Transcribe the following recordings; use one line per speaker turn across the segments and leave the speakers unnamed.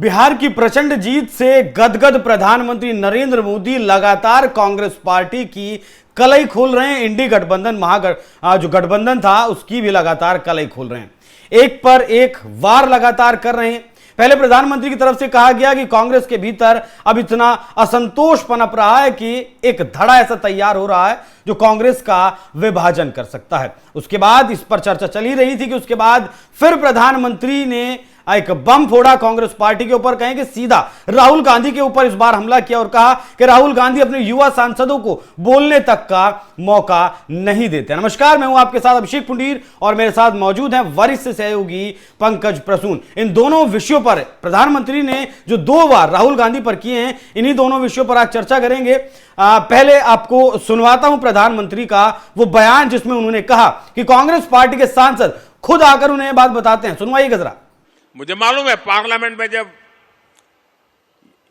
बिहार की प्रचंड जीत से गदगद प्रधानमंत्री नरेंद्र मोदी लगातार कांग्रेस पार्टी की कलई खोल रहे हैं। इंडी गठबंधन जो गठबंधन था उसकी भी लगातार कलई खोल रहे हैं, एक पर एक वार लगातार कर रहे हैं। पहले प्रधानमंत्री की तरफ से कहा गया कि कांग्रेस के भीतर अब इतना असंतोष पनप रहा है कि एक धड़ा ऐसा तैयार हो रहा है जो कांग्रेस का विभाजन कर सकता है। उसके बाद इस पर चर्चा चल ही रही थी कि उसके बाद फिर प्रधानमंत्री ने एक बम फोड़ा कांग्रेस पार्टी के ऊपर, कहें कि सीधा राहुल गांधी के ऊपर इस बार हमला किया और कहा कि राहुल गांधी अपने युवा सांसदों को बोलने तक का मौका नहीं देते। नमस्कार, मैं हूं आपके साथ अभिषेक पुंडीर और मेरे साथ मौजूद हैं वरिष्ठ सहयोगी पंकज प्रसून। इन दोनों विषयों पर प्रधानमंत्री ने जो 2 बार राहुल गांधी पर किए हैं, इन्हीं दोनों विषयों पर आज चर्चा करेंगे। पहले आपको सुनवाता हूं प्रधानमंत्री का वो बयान जिसमें उन्होंने कहा कि कांग्रेस पार्टी के सांसद खुद आकर उन्हें यह बात बताते हैं। सुनवाइएगा जरा।
मुझे मालूम है पार्लियामेंट में जब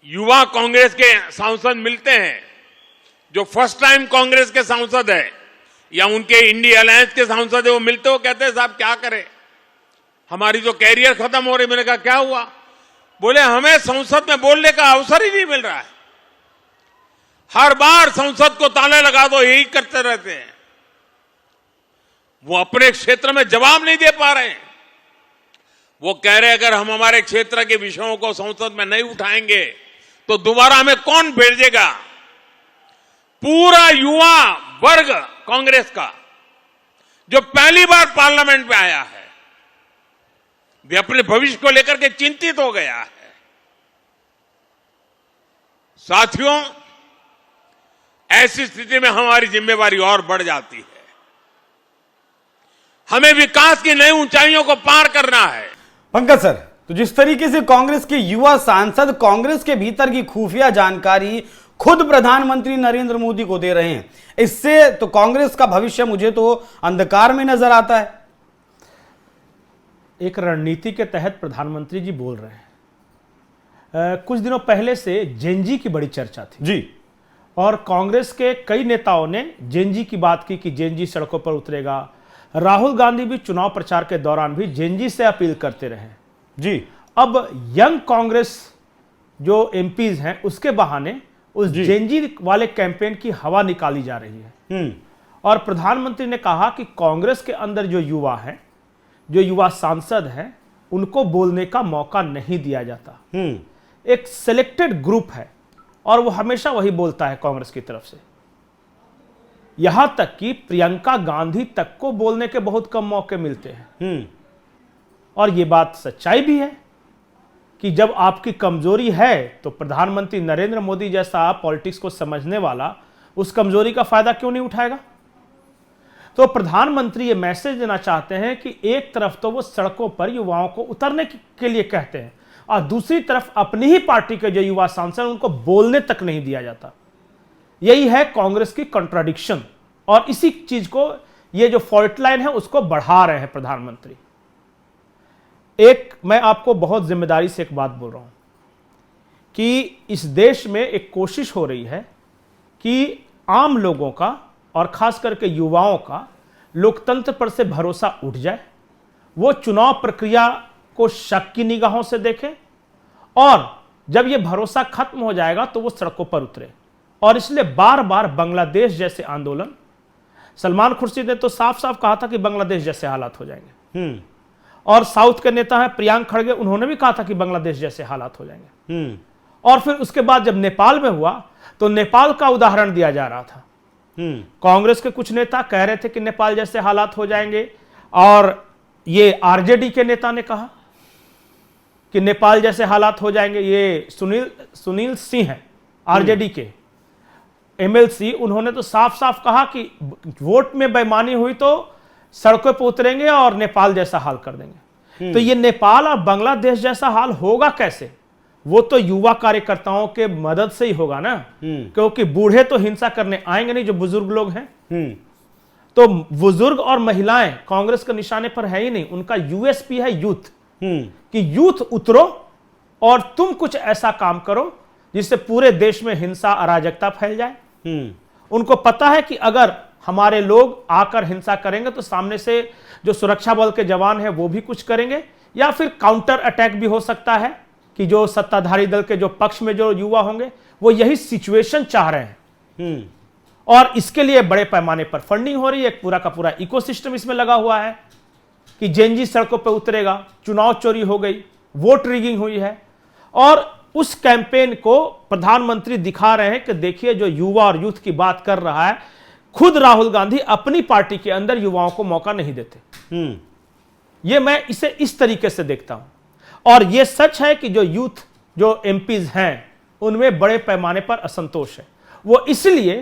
युवा कांग्रेस के सांसद मिलते हैं, जो फर्स्ट टाइम कांग्रेस के सांसद है या उनके इंडिया अलायंस के सांसद है, वो मिलते हो कहते हैं साहब क्या करें, हमारी तो कैरियर खत्म हो रही। मैंने कहा क्या हुआ? बोले हमें संसद में बोलने का अवसर ही नहीं मिल रहा है, हर बार संसद को ताले लगा दो, यही करते रहते हैं। वो अपने क्षेत्र में जवाब नहीं दे पा रहे हैं। वो कह रहे अगर हम हमारे क्षेत्र के विषयों को संसद में नहीं उठाएंगे तो दोबारा हमें कौन भेजेगा? पूरा युवा वर्ग कांग्रेस का जो पहली बार पार्लियामेंट में आया है, वे अपने भविष्य को लेकर के चिंतित हो गया है। साथियों, ऐसी स्थिति में हमारी जिम्मेवारी और बढ़ जाती है। हमें विकास की नई ऊंचाइयों को पार करना है।
पंकज सर, तो जिस तरीके से कांग्रेस के युवा सांसद कांग्रेस के भीतर की खुफिया जानकारी खुद प्रधानमंत्री नरेंद्र मोदी को दे रहे हैं, इससे तो कांग्रेस का भविष्य मुझे तो अंधकार में नजर आता है।
एक रणनीति के तहत प्रधानमंत्री जी बोल रहे हैं। कुछ दिनों पहले से जेनजी की बड़ी चर्चा थी
जी,
और कांग्रेस के कई नेताओं ने जेनजी की बात की कि जेनजी सड़कों पर उतरेगा। राहुल गांधी भी चुनाव प्रचार के दौरान भी जेनजी से अपील करते रहे
जी।
अब यंग कांग्रेस जो एमपीज हैं उसके बहाने उस जेनजी वाले कैंपेन की हवा निकाली जा रही है। और प्रधानमंत्री ने कहा कि कांग्रेस के अंदर जो युवा हैं, जो युवा सांसद हैं, उनको बोलने का मौका नहीं दिया जाता। एक सिलेक्टेड ग्रुप है और वो हमेशा वही बोलता है कांग्रेस की तरफ से। यहां तक कि प्रियंका गांधी तक को बोलने के बहुत कम मौके मिलते हैं। और यह बात सच्चाई भी है कि जब आपकी कमजोरी है तो प्रधानमंत्री नरेंद्र मोदी जैसा पॉलिटिक्स को समझने वाला उस कमजोरी का फायदा क्यों नहीं उठाएगा? तो प्रधानमंत्री ये मैसेज देना चाहते हैं कि एक तरफ तो वो सड़कों पर युवाओं को उतरने के लिए कहते हैं और दूसरी तरफ अपनी ही पार्टी के जो युवा सांसद उनको बोलने तक नहीं दिया जाता। यही है कांग्रेस की कॉन्ट्राडिक्शन, और इसी चीज को, ये जो फॉल्ट लाइन है उसको बढ़ा रहे हैं प्रधानमंत्री। मैं आपको बहुत जिम्मेदारी से एक बात बोल रहा हूं कि इस देश में एक कोशिश हो रही है कि आम लोगों का और खास करके युवाओं का लोकतंत्र पर से भरोसा उठ जाए। वो चुनाव प्रक्रिया को शक की निगाहों से देखें और जब ये भरोसा खत्म हो जाएगा तो वो सड़कों पर उतरे। और इसलिए बार बार बांग्लादेश जैसे आंदोलन, सलमान खुर्शीद ने तो साफ साफ कहा था कि बांग्लादेश जैसे हालात हो जाएंगे। और साउथ के नेता हैं प्रियांक खड़गे, उन्होंने भी कहा था कि बांग्लादेश जैसे हालात हो जाएंगे। और फिर उसके बाद जब नेपाल में हुआ तो नेपाल का उदाहरण दिया जा रहा था। कांग्रेस के कुछ नेता कह रहे थे कि नेपाल जैसे हालात हो जाएंगे, और ये आरजेडी के नेता ने कहा कि नेपाल जैसे हालात हो जाएंगे। ये सुनील सिंह है आरजेडी के एमएलसी, उन्होंने तो साफ साफ कहा कि वोट में बेईमानी हुई तो सड़कों पर उतरेंगे और नेपाल जैसा हाल कर देंगे। तो ये नेपाल और बांग्लादेश जैसा हाल होगा कैसे? वो तो युवा कार्यकर्ताओं के मदद से ही होगा ना, क्योंकि बूढ़े तो हिंसा करने आएंगे नहीं, जो बुजुर्ग लोग हैं। तो बुजुर्ग और महिलाएं कांग्रेस के निशाने पर है ही नहीं, उनका यूएसपी है यूथ, कि यूथ उतरो और तुम कुछ ऐसा काम करो जिससे पूरे देश में हिंसा अराजकता फैल जाए। उनको पता है कि अगर हमारे लोग आकर हिंसा करेंगे तो सामने से जो सुरक्षा बल के जवान हैं वो भी कुछ करेंगे, या फिर काउंटर अटैक भी हो सकता है। कि जो सत्ताधारी दल के जो पक्ष में जो युवा होंगे वो यही सिचुएशन चाह रहे हैं और इसके लिए बड़े पैमाने पर फंडिंग हो रही है। एक पूरा का पूरा इकोसिस्टम इसमें लगा हुआ है कि जेएनजी सड़कों पर उतरेगा, चुनाव चोरी हो गई, वोट रिगिंग हुई है और उस कैंपेन को प्रधानमंत्री दिखा रहे हैं कि देखिए जो युवा और यूथ की बात कर रहा है, खुद राहुल गांधी अपनी पार्टी के अंदर युवाओं को मौका नहीं देते। ये मैं इसे इस तरीके से देखता हूं और ये सच है कि जो यूथ जो एमपीज हैं उनमें बड़े पैमाने पर असंतोष है। वो इसलिए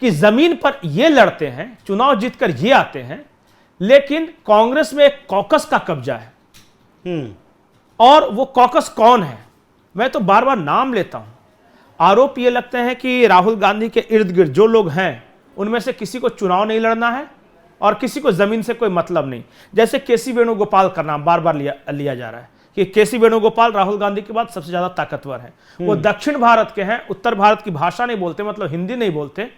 कि जमीन पर ये लड़ते हैं, चुनाव जीतकर ये आते हैं, लेकिन कांग्रेस में एक कॉकस का कब्जा है। और वो कॉकस कौन है? मैं तो बार बार नाम लेता हूं। आरोप ये लगते हैं कि राहुल गांधी के इर्द गिर्द जो लोग हैं उनमें से किसी को चुनाव नहीं लड़ना है और किसी को जमीन से कोई मतलब नहीं। जैसे केसी वेणुगोपाल का नाम बार बार लिया जा रहा है कि केसी वेणुगोपाल राहुल गांधी के बाद सबसे ज्यादा ताकतवर है। वो दक्षिण भारत के हैं, उत्तर भारत की भाषा नहीं बोलते, मतलब हिंदी नहीं बोलते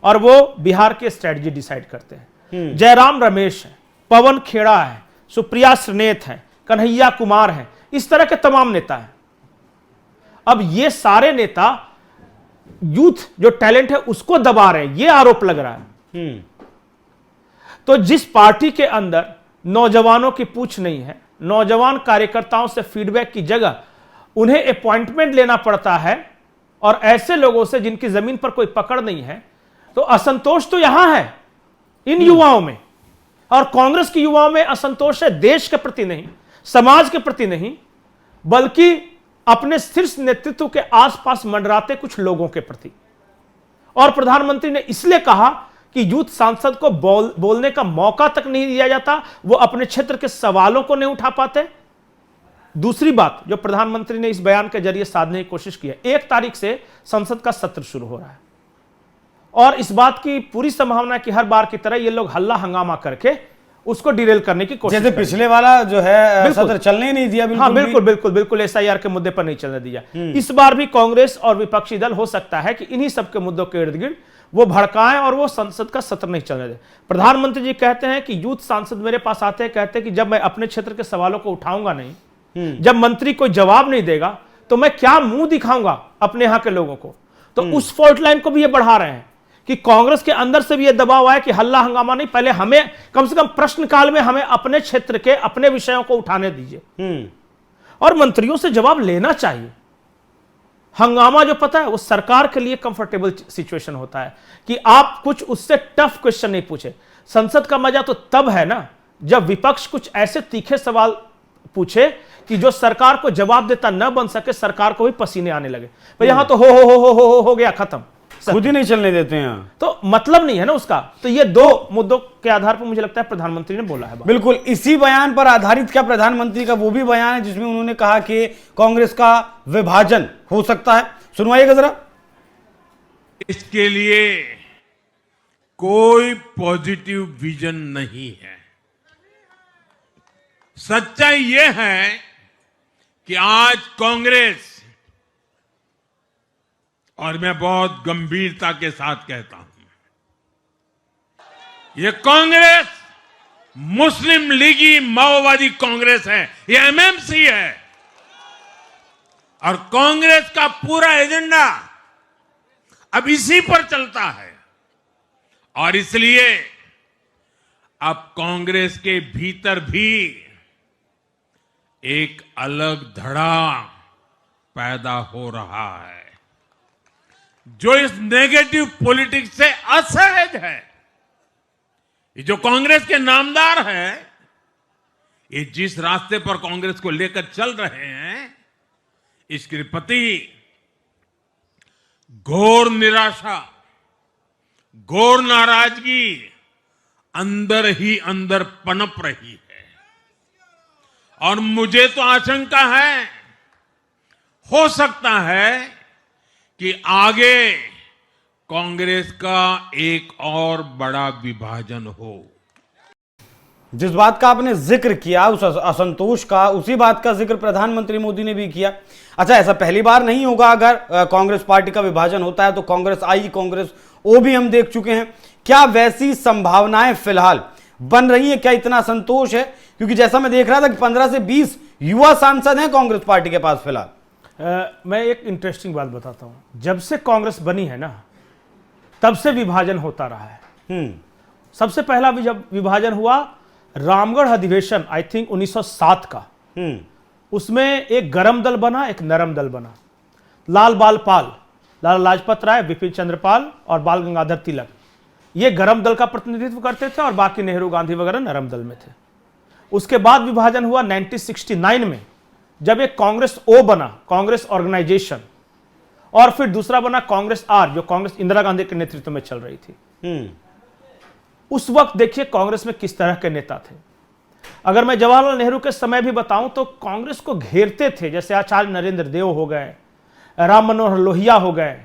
और वो बिहार की स्ट्रेटजी डिसाइड करते हैं। जयराम रमेश है, पवन खेड़ा है, सुप्रिया श्रीनेत है, कन्हैया कुमार है, इस तरह के तमाम नेता हैं। अब ये सारे नेता यूथ जो टैलेंट है उसको दबा रहे हैं, ये आरोप लग रहा है। तो जिस पार्टी के अंदर नौजवानों की पूछ नहीं है, नौजवान कार्यकर्ताओं से फीडबैक की जगह उन्हें अपॉइंटमेंट लेना पड़ता है और ऐसे लोगों से जिनकी जमीन पर कोई पकड़ नहीं है, तो असंतोष तो यहां है इन युवाओं में। और कांग्रेस के युवाओं में असंतोष है देश के प्रति नहीं, समाज के प्रति नहीं, बल्कि अपने शीर्ष नेतृत्व के आसपास मंडराते कुछ लोगों के प्रति। और प्रधानमंत्री ने इसलिए कहा कि यूथ सांसद को बोलने का मौका तक नहीं दिया जाता, वो अपने क्षेत्र के सवालों को नहीं उठा पाते। दूसरी बात जो प्रधानमंत्री ने इस बयान के जरिए साधने की कोशिश की है, 1 तारीख से संसद का सत्र शुरू हो रहा है और इस बात की पूरी संभावना है कि हर बार की तरह ये लोग हल्ला हंगामा करके उसको डिरेल करने की कोशिश,
जैसे पिछले वाला जो है सत्र चलने ही नहीं दिया।
हाँ बिल्कुल एसआईआर के मुद्दे पर नहीं चलने दिया। इस बार भी कांग्रेस और विपक्षी दल हो सकता है कि इन्हीं सबके मुद्दों के इर्द गिर्द वो भड़काएं और वो संसद का सत्र नहीं चलने दे। प्रधानमंत्री जी कहते हैं कि यूथ सांसद मेरे पास आते हैं, कहते हैं कि जब मैं अपने क्षेत्र के सवालों को उठाऊंगा नहीं, जब मंत्री कोई जवाब नहीं देगा तो मैं क्या मुंह दिखाऊंगा अपने यहां के लोगों को। तो उस फॉल्ट लाइन को भी ये बढ़ा रहे हैं कि कांग्रेस के अंदर से भी ये दबाव आया कि हल्ला हंगामा नहीं, पहले हमें कम से कम प्रश्नकाल में हमें अपने क्षेत्र के अपने विषयों को उठाने दीजिए और मंत्रियों से जवाब लेना चाहिए। हंगामा जो पता है वो सरकार के लिए कंफर्टेबल सिचुएशन होता है कि आप कुछ उससे टफ क्वेश्चन नहीं पूछे। संसद का मजा तो तब है ना जब विपक्ष कुछ ऐसे तीखे सवाल पूछे कि जो सरकार को जवाब देता न बन सके, सरकार को भी पसीने आने लगे। पर यहां तो हो गया, खत्म,
खुद ही नहीं चलने देते हैं,
तो मतलब नहीं है ना उसका। तो ये 2 मुद्दों के आधार पर मुझे लगता है प्रधानमंत्री ने बोला है।
बिल्कुल इसी बयान पर आधारित क्या प्रधानमंत्री का वो भी बयान है जिसमें उन्होंने कहा कि कांग्रेस का विभाजन हो सकता है? सुनवाइएगा जरा।
इसके लिए कोई पॉजिटिव विजन नहीं है। सच्चाई यह है कि आज कांग्रेस, और मैं बहुत गंभीरता के साथ कहता हूं, यह कांग्रेस मुस्लिम लीगी माओवादी कांग्रेस है, यह एमएमसी है और कांग्रेस का पूरा एजेंडा अब इसी पर चलता है। और इसलिए अब कांग्रेस के भीतर भी एक अलग धड़ा पैदा हो रहा है जो इस नेगेटिव पॉलिटिक्स से असहज है। ये जो कांग्रेस के नामदार हैं, ये जिस रास्ते पर कांग्रेस को लेकर चल रहे हैं, इसके प्रति घोर निराशा, घोर नाराजगी अंदर ही अंदर पनप रही है। और मुझे तो आशंका है, हो सकता है कि आगे कांग्रेस का एक और बड़ा विभाजन हो।
जिस बात का आपने जिक्र किया उस असंतोष का, उसी बात का जिक्र प्रधानमंत्री मोदी ने भी किया। अच्छा, ऐसा पहली बार नहीं होगा अगर कांग्रेस पार्टी का विभाजन होता है, तो कांग्रेस आई, कांग्रेस ओ भी हम देख चुके हैं। क्या वैसी संभावनाएं फिलहाल बन रही है? क्या इतना संतोष है? क्योंकि जैसा मैं देख रहा था कि 15 से 20 युवा सांसद हैं कांग्रेस पार्टी के पास फिलहाल।
मैं एक इंटरेस्टिंग बात बताता हूं। जब से कांग्रेस बनी है ना, तब से विभाजन होता रहा है। सबसे पहला जब विभाजन हुआ रामगढ़ अधिवेशन, आई थिंक 1907 का, उसमें एक गरम दल बना, एक नरम दल बना। लाल बाल पाल, लाला लाजपत राय, बिपिन चंद्र पाल और बाल गंगाधर तिलक, ये गरम दल का प्रतिनिधित्व करते थे और बाकी नेहरू गांधी वगैरह नरम दल में थे। उसके बाद विभाजन हुआ 1969 में, जब एक कांग्रेस ओ बना, कांग्रेस ऑर्गेनाइजेशन, और फिर दूसरा बना कांग्रेस आर, जो कांग्रेस इंदिरा गांधी के नेतृत्व में चल रही थी। उस वक्त देखिए कांग्रेस में किस तरह के नेता थे। अगर मैं जवाहरलाल नेहरू के समय भी बताऊं तो कांग्रेस को घेरते थे, जैसे आचार्य नरेंद्र देव हो गए, राम मनोहर लोहिया हो गए,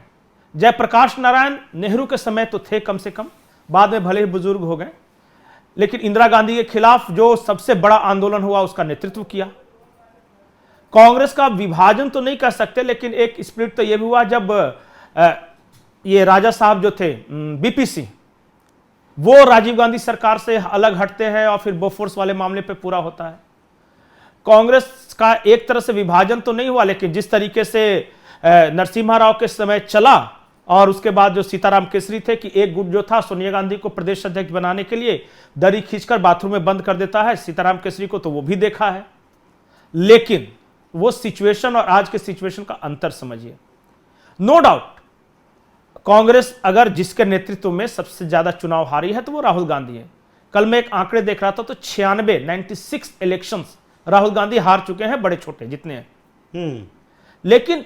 जयप्रकाश नारायण नेहरू के समय तो थे कम से कम, बाद में भले ही बुजुर्ग हो गए, लेकिन इंदिरा गांधी के खिलाफ जो सबसे बड़ा आंदोलन हुआ उसका नेतृत्व किया। कांग्रेस का विभाजन तो नहीं कह सकते, लेकिन एक स्प्लिट तो यह भी हुआ जब ये राजा साहब जो थे बीपी सिंह, वो राजीव गांधी सरकार से अलग हटते हैं और फिर बोफोर्स वाले मामले पे पूरा होता है। कांग्रेस का एक तरह से विभाजन तो नहीं हुआ, लेकिन जिस तरीके से नरसिम्हा राव के समय चला, और उसके बाद जो सीताराम केसरी थे कि एक गुट जो था सोनिया गांधी को प्रदेश अध्यक्ष बनाने के लिए दरी खींचकर बाथरूम में बंद कर देता है, सीताराम केसरी को तो वो भी देखा है। लेकिन वो सिचुएशन और आज के सिचुएशन का अंतर समझिए। नो डाउट कांग्रेस अगर जिसके नेतृत्व में सबसे ज्यादा चुनाव हारी है तो वो राहुल गांधी है। कल मैं एक आंकड़े देख रहा था तो 96 इलेक्शंस राहुल गांधी हार चुके हैं, बड़े छोटे जितने हैं। लेकिन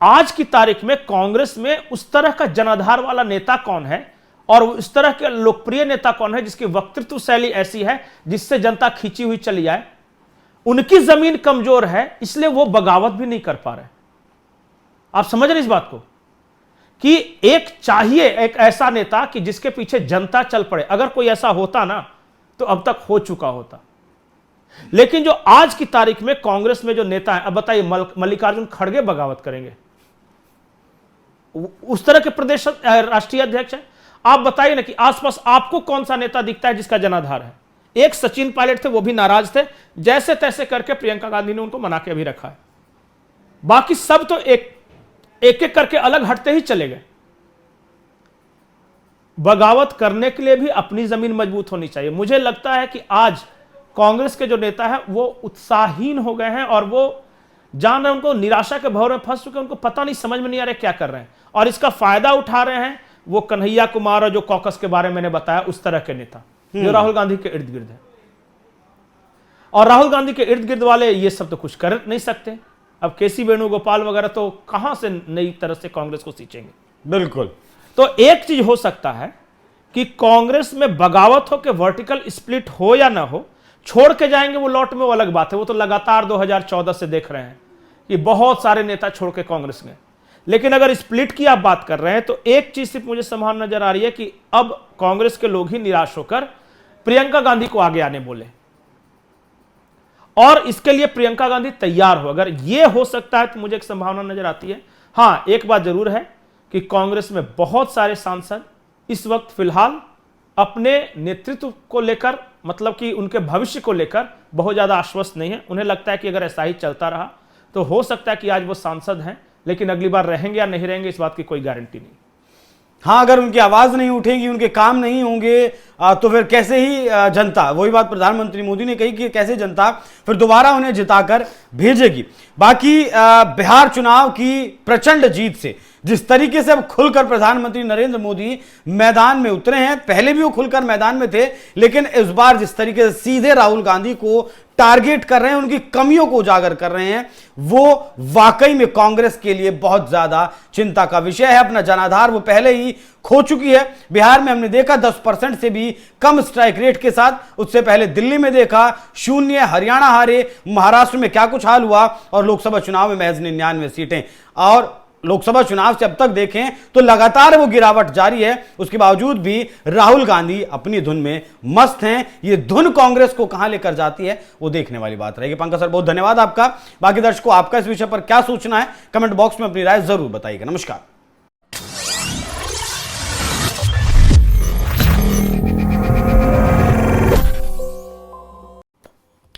आज की तारीख में कांग्रेस में उस तरह का जनाधार वाला नेता कौन है और उस तरह के लोकप्रिय नेता कौन है जिसकी वक्तृत्व शैली ऐसी है जिससे जनता खींची हुई चली जाए। उनकी जमीन कमजोर है, इसलिए वो बगावत भी नहीं कर पा रहे। आप समझ रहे इस बात को कि एक चाहिए एक ऐसा नेता कि जिसके पीछे जनता चल पड़े। अगर कोई ऐसा होता ना तो अब तक हो चुका होता। लेकिन जो आज की तारीख में कांग्रेस में जो नेता है, अब बताइए मल्लिकार्जुन खड़गे बगावत करेंगे? उस तरह के प्रदेश राष्ट्रीय अध्यक्ष है। आप बताइए ना कि आसपास आपको कौन सा नेता दिखता है जिसका जनाधार है? एक सचिन पायलट थे, वो भी नाराज थे, जैसे तैसे करके प्रियंका गांधी ने उनको मना के अभी रखा है। बाकी सब तो एक एक करके अलग हटते ही चले गए। बगावत करने के लिए भी अपनी जमीन मजबूत होनी चाहिए। मुझे लगता है कि आज कांग्रेस के जो नेता है वो उत्साहहीन हो गए हैं और वो जान रहे, उनको निराशा के भंवर में फंस चुके हैं। उनको पता नहीं, समझ में नहीं आ रहा क्या कर रहे हैं, और इसका फायदा उठा रहे हैं वो कन्हैया कुमार और जो कॉकस के बारे में मैंने बताया उस तरह के नेता जो राहुल गांधी के इर्द गिर्द है। और राहुल गांधी के इर्द गिर्द वाले ये सब तो कुछ कर नहीं सकते। अब केसी वेणुगोपाल वगैरह तो कहां से नई तरह से कांग्रेस को सींचेंगे?
बिल्कुल।
तो एक चीज हो सकता है कि कांग्रेस में बगावत हो के वर्टिकल स्प्लिट हो या ना हो, छोड़ के जाएंगे वो लौट में, वो अलग बात है। वो तो लगातार 2014 से देख रहे हैं कि बहुत सारे नेता छोड़ के कांग्रेस में। लेकिन अगर स्प्लिट की आप बात कर रहे हैं तो एक चीज सिर्फ मुझे संभावना नजर आ रही है कि अब कांग्रेस के लोग ही निराश होकर प्रियंका गांधी को आगे आने बोले, और इसके लिए प्रियंका गांधी तैयार हो। अगर यह हो सकता है तो मुझे एक संभावना नजर आती है। हां, एक बात जरूर है कि कांग्रेस में बहुत सारे सांसद इस वक्त फिलहाल अपने नेतृत्व को लेकर, मतलब कि उनके भविष्य को लेकर बहुत ज्यादा आश्वस्त नहीं है। उन्हें लगता है कि अगर ऐसा ही चलता रहा तो हो सकता है कि आज वो सांसद हैं, लेकिन अगली बार रहेंगे या नहीं रहेंगे इस बात की कोई गारंटी नहीं।
हाँ, अगर उनकी आवाज नहीं उठेगी, उनके काम नहीं होंगे तो फिर कैसे ही जनता, वही बात प्रधानमंत्री मोदी ने कही कि कैसे जनता फिर दोबारा उन्हें जिताकर भेजेगी। बाकी बिहार चुनाव की प्रचंड जीत से जिस तरीके से अब खुलकर प्रधानमंत्री नरेंद्र मोदी मैदान में उतरे हैं, पहले भी वो खुलकर मैदान में थे, लेकिन इस बार जिस तरीके से सीधे राहुल गांधी को टारगेट कर रहे हैं, उनकी कमियों को उजागर कर रहे हैं, वो वाकई में कांग्रेस के लिए बहुत ज्यादा चिंता का विषय है। अपना जनाधार वो पहले ही खो चुकी है। बिहार में हमने देखा 10% से भी कम स्ट्राइक रेट के साथ, उससे पहले दिल्ली में देखा 0, हरियाणा हारे, महाराष्ट्र में क्या कुछ हाल हुआ, और लोकसभा चुनाव में महज 99 सीटें। और लोकसभा चुनाव से अब तक देखें तो लगातार वो गिरावट जारी है। उसके बावजूद भी राहुल गांधी अपनी धुन में मस्त हैं। ये धुन कांग्रेस को कहां लेकर जाती है वो देखने वाली बात रहेगी। पंकज सर, बहुत धन्यवाद आपका। बाकी दर्शकों, आपका इस विषय पर क्या सोचना है, कमेंट बॉक्स में अपनी राय जरूर बताइएगा। नमस्कार।